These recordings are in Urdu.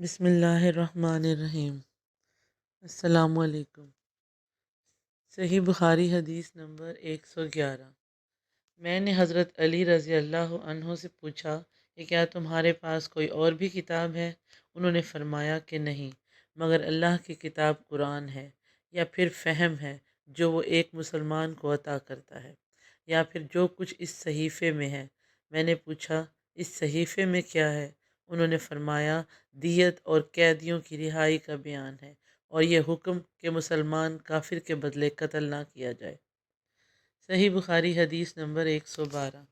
بسم اللہ الرحمن الرحیم۔ السلام علیکم۔ صحیح بخاری حدیث نمبر 111۔ میں نے حضرت علی رضی اللہ عنہ سے پوچھا کہ کیا تمہارے پاس کوئی اور بھی کتاب ہے؟ انہوں نے فرمایا کہ نہیں، مگر اللہ کی کتاب قرآن ہے، یا پھر فہم ہے جو وہ ایک مسلمان کو عطا کرتا ہے، یا پھر جو کچھ اس صحیفے میں ہے۔ میں نے پوچھا اس صحیفے میں کیا ہے؟ انہوں نے فرمایا دیت اور قیدیوں کی رہائی کا بیان ہے، اور یہ حکم کہ مسلمان کافر کے بدلے قتل نہ کیا جائے۔ صحیح بخاری حدیث نمبر 112۔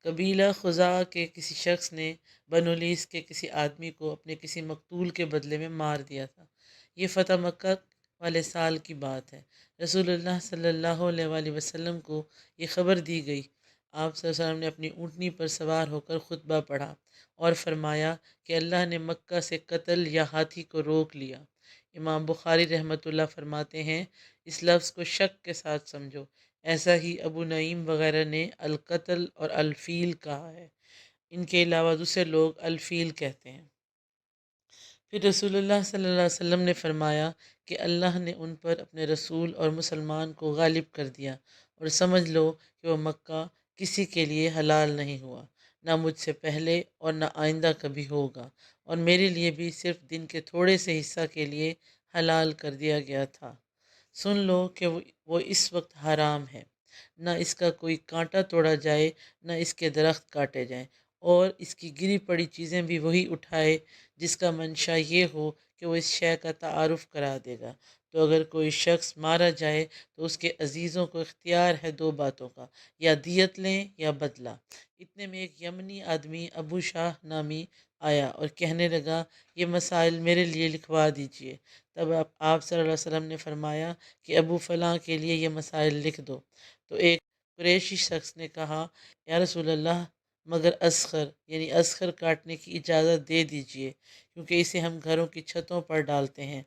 قبیلہ خزاعہ کے کسی شخص نے بنو لیث کے کسی آدمی کو اپنے کسی مقتول کے بدلے میں مار دیا تھا۔ یہ فتح مکہ والے سال کی بات ہے۔ رسول اللہ صلی اللہ علیہ وآلہ وسلم کو یہ خبر دی گئی۔ آپ صلی اللہ علیہ وسلم نے اپنی اونٹنی پر سوار ہو کر خطبہ پڑھا اور فرمایا کہ اللہ نے مکہ سے قتل یا ہاتھی کو روک لیا۔ امام بخاری رحمۃ اللہ فرماتے ہیں اس لفظ کو شک کے ساتھ سمجھو، ایسا ہی ابو نعیم وغیرہ نے القتل اور الفیل کہا ہے، ان کے علاوہ دوسرے لوگ الفیل کہتے ہیں۔ پھر رسول اللہ صلی اللہ علیہ وسلم نے فرمایا کہ اللہ نے ان پر اپنے رسول اور مسلمان کو غالب کر دیا، اور سمجھ لو کہ وہ مکہ کسی کے لیے حلال نہیں ہوا، نہ مجھ سے پہلے اور نہ آئندہ کبھی ہوگا، اور میرے لیے بھی صرف دن کے تھوڑے سے حصہ کے لیے حلال کر دیا گیا تھا۔ سن لو کہ وہ اس وقت حرام ہے، نہ اس کا کوئی کانٹا توڑا جائے، نہ اس کے درخت کاٹے جائیں، اور اس کی گری پڑی چیزیں بھی وہی اٹھائے جس کا منشا یہ ہو کہ وہ اس شے کا تعارف کرا دے گا۔ تو اگر کوئی شخص مارا جائے تو اس کے عزیزوں کو اختیار ہے دو باتوں کا، یا دیت لیں یا بدلہ۔ اتنے میں ایک یمنی آدمی ابو شاہ نامی آیا اور کہنے لگا یہ مسائل میرے لیے لکھوا دیجئے۔ تب آپ صلی اللہ علیہ وسلم نے فرمایا کہ ابو فلاں کے لیے یہ مسائل لکھ دو۔ تو ایک قریشی شخص نے کہا یا رسول اللہ، مگر اذخر یعنی اذخر کاٹنے کی اجازت دے دیجئے، کیونکہ اسے ہم گھروں کی چھتوں پر ڈالتے ہیں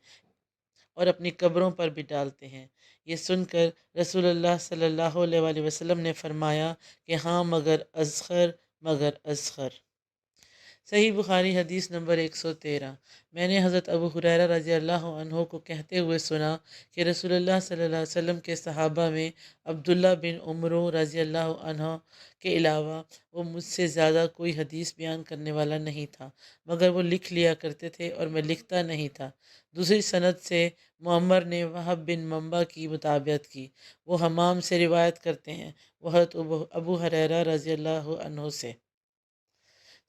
اور اپنی قبروں پر بھی ڈالتے ہیں۔ یہ سن کر رسول اللہ صلی اللہ علیہ وآلہ وسلم نے فرمایا کہ ہاں مگر اذخر، مگر اذخر۔ صحیح بخاری حدیث نمبر 113۔ میں نے حضرت ابو ہریرہ رضی اللہ عنہ کو کہتے ہوئے سنا کہ رسول اللہ صلی اللہ علیہ وسلم کے صحابہ میں عبداللہ بن عمرو رضی اللہ عنہ کے علاوہ وہ مجھ سے زیادہ کوئی حدیث بیان کرنے والا نہیں تھا، مگر وہ لکھ لیا کرتے تھے اور میں لکھتا نہیں تھا۔ دوسری سند سے معمر نے وہب بن منبع کی مطابعت کی، وہ حمام سے روایت کرتے ہیں، وہ حضرت ابو ہریرہ رضی اللہ عنہ سے۔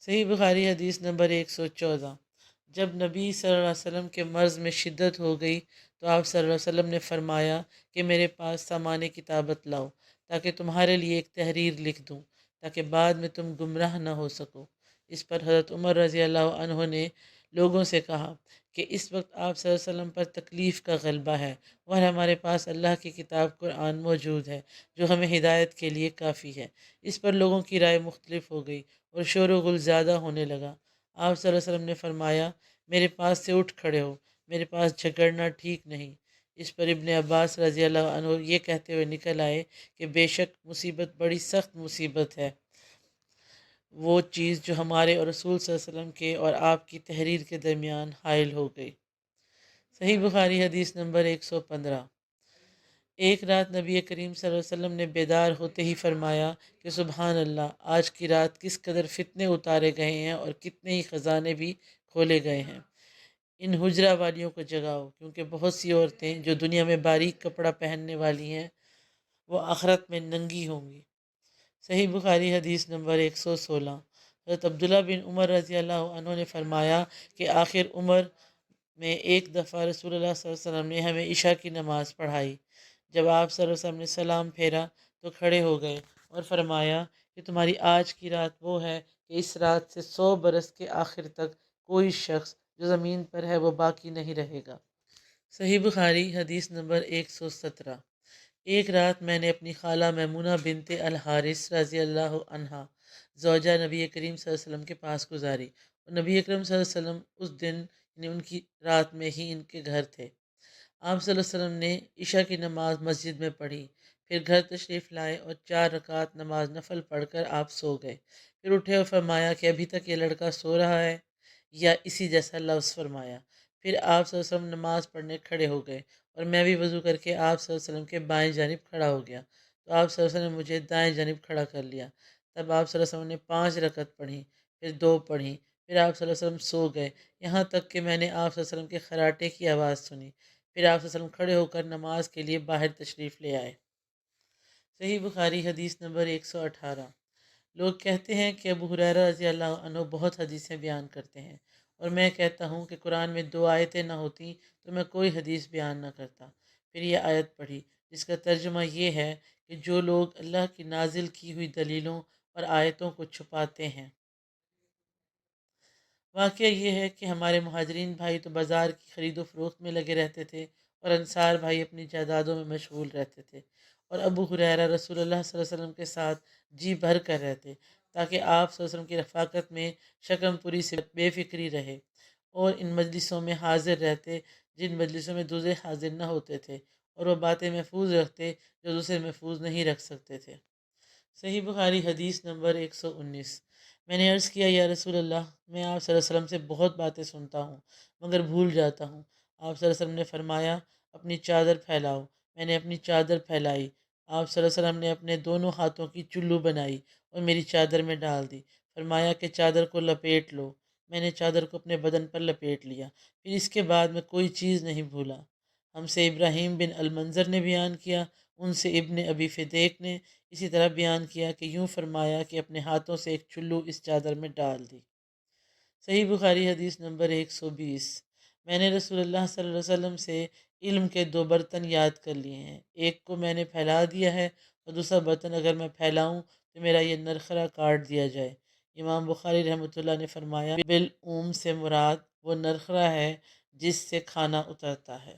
صحیح بخاری حدیث نمبر 114۔ جب نبی صلی اللہ علیہ وسلم کے مرض میں شدت ہو گئی تو آپ صلی اللہ علیہ وسلم نے فرمایا کہ میرے پاس سامان کتابت لاؤ تاکہ تمہارے لیے ایک تحریر لکھ دوں، تاکہ بعد میں تم گمراہ نہ ہو سکو۔ اس پر حضرت عمر رضی اللہ عنہ نے لوگوں سے کہا کہ اس وقت آپ صلی اللہ علیہ وسلم پر تکلیف کا غلبہ ہے، اور ہمارے پاس اللہ کی کتاب قرآن موجود ہے جو ہمیں ہدایت کے لیے کافی ہے۔ اس پر لوگوں کی رائے مختلف ہو گئی اور شور و غل زیادہ ہونے لگا۔ آپ صلی اللہ علیہ وسلم نے فرمایا میرے پاس سے اٹھ کھڑے ہو، میرے پاس جھگڑنا ٹھیک نہیں۔ اس پر ابن عباس رضی اللہ عنہ یہ کہتے ہوئے نکل آئے کہ بے شک مصیبت بڑی سخت مصیبت ہے، وہ چیز جو ہمارے اور رسول صلی اللہ علیہ وسلم کے اور آپ کی تحریر کے درمیان حائل ہو گئی۔ صحیح بخاری حدیث نمبر 115۔ ایک رات نبی کریم صلی اللہ علیہ وسلم نے بیدار ہوتے ہی فرمایا کہ سبحان اللہ، آج کی رات کس قدر فتنے اتارے گئے ہیں اور کتنے ہی خزانے بھی کھولے گئے ہیں۔ ان حجرہ والیوں کو جگاؤ، کیونکہ بہت سی عورتیں جو دنیا میں باریک کپڑا پہننے والی ہیں وہ آخرت میں ننگی ہوں گی۔ صحیح بخاری حدیث نمبر 116۔ حضرت عبداللہ بن عمر رضی اللہ عنہ نے فرمایا کہ آخر عمر میں ایک دفعہ رسول اللہ صلی اللہ علیہ وسلم نے ہمیں عشاء کی نماز پڑھائی۔ جب آپ صلی اللہ علیہ وسلم نے سلام پھیرا تو کھڑے ہو گئے اور فرمایا کہ تمہاری آج کی رات وہ ہے کہ اس رات سے 100 برس کے آخر تک کوئی شخص جو زمین پر ہے وہ باقی نہیں رہے گا۔ صحیح بخاری حدیث نمبر 117۔ ایک رات میں نے اپنی خالہ میمونہ بنت الحارث رضی اللہ عنہا زوجہ نبی کریم صلی اللہ علیہ وسلم کے پاس گزاری، اور نبی اکرم صلی اللہ علیہ وسلم اس دن یعنی ان کی رات میں ہی ان کے گھر تھے۔ آپ صلی اللہ علیہ وسلم نے عشاء کی نماز مسجد میں پڑھی، پھر گھر تشریف لائے اور 4 رکعت نماز نفل پڑھ کر آپ سو گئے۔ پھر اٹھے اور فرمایا کہ ابھی تک یہ لڑکا سو رہا ہے؟ یا اسی جیسا لفظ فرمایا۔ پھر آپ صلی اللہ علیہ وسلم نماز پڑھنے کھڑے ہو گئے اور میں بھی وضو کر کے آپ صلی اللہ علیہ وسلم کے بائیں جانب کھڑا ہو گیا، تو آپ صلی اللہ علیہ وسلم نے مجھے دائیں جانب کھڑا کر لیا۔ تب آپ صلی اللہ علیہ وسلم نے 5 رکعت پڑھیں، پھر 2 پڑھیں، پھر آپ صلی اللہ علیہ وسلم سو گئے، یہاں تک کہ میں نے آپ صلی اللہ علیہ وسلم کے خراٹے کی آواز سنی۔ پھر آپ صلی اللہ علیہ وسلم کھڑے ہو کر نماز کے لیے باہر تشریف لے آئے۔ صحیح بخاری حدیث نمبر 118۔ لوگ کہتے ہیں کہ ابو ہریرہ رضی اللہ عنہ بہت حدیثیں بیان کرتے ہیں، اور میں کہتا ہوں کہ قرآن میں 2 آیتیں نہ ہوتیں تو میں کوئی حدیث بیان نہ کرتا۔ پھر یہ آیت پڑھی جس کا ترجمہ یہ ہے کہ جو لوگ اللہ کی نازل کی ہوئی دلیلوں اور آیتوں کو چھپاتے ہیں۔ واقعہ یہ ہے کہ ہمارے مہاجرین بھائی تو بازار کی خرید و فروخت میں لگے رہتے تھے، اور انصار بھائی اپنی جائیدادوں میں مشغول رہتے تھے، اور ابو ہریرہ رسول اللہ صلی اللہ علیہ وسلم کے ساتھ جی بھر کر رہتے، تاکہ آپ صلی اللہ علیہ وسلم کی رفاقت میں شکم پوری سے بے فکری رہے، اور ان مجلسوں میں حاضر رہتے جن مجلسوں میں دوسرے حاضر نہ ہوتے تھے، اور وہ باتیں محفوظ رکھتے جو دوسرے محفوظ نہیں رکھ سکتے تھے۔ صحیح بخاری حدیث نمبر 119۔ میں نے عرض کیا یا رسول اللہ، میں آپ صلی اللہ علیہ وسلم سے بہت باتیں سنتا ہوں مگر بھول جاتا ہوں۔ آپ صلی اللہ علیہ وسلم نے فرمایا اپنی چادر پھیلاؤ۔ میں نے اپنی چادر پھیلائی۔ آپ صلی اللہ علیہ وسلم نے اپنے دونوں ہاتھوں کی چلو بنائی اور میری چادر میں ڈال دی، فرمایا کہ چادر کو لپیٹ لو۔ میں نے چادر کو اپنے بدن پر لپیٹ لیا، پھر اس کے بعد میں کوئی چیز نہیں بھولا۔ ہم سے ابراہیم بن المنظر نے بیان کیا، ان سے ابن ابی فدیک نے اسی طرح بیان کیا کہ یوں فرمایا کہ اپنے ہاتھوں سے ایک چلو اس چادر میں ڈال دی۔ صحیح بخاری حدیث نمبر 120۔ میں نے رسول اللہ صلی اللہ علیہ وسلم سے علم کے 2 برتن یاد کر لیے ہیں، ایک کو میں نے پھیلا دیا ہے اور دوسرا برتن اگر میں پھیلاؤں تو میرا یہ نرخرا کاٹ دیا جائے۔ امام بخاری رحمۃ اللہ نے فرمایا بالعوم سے مراد وہ نرخرا ہے جس سے کھانا اترتا ہے۔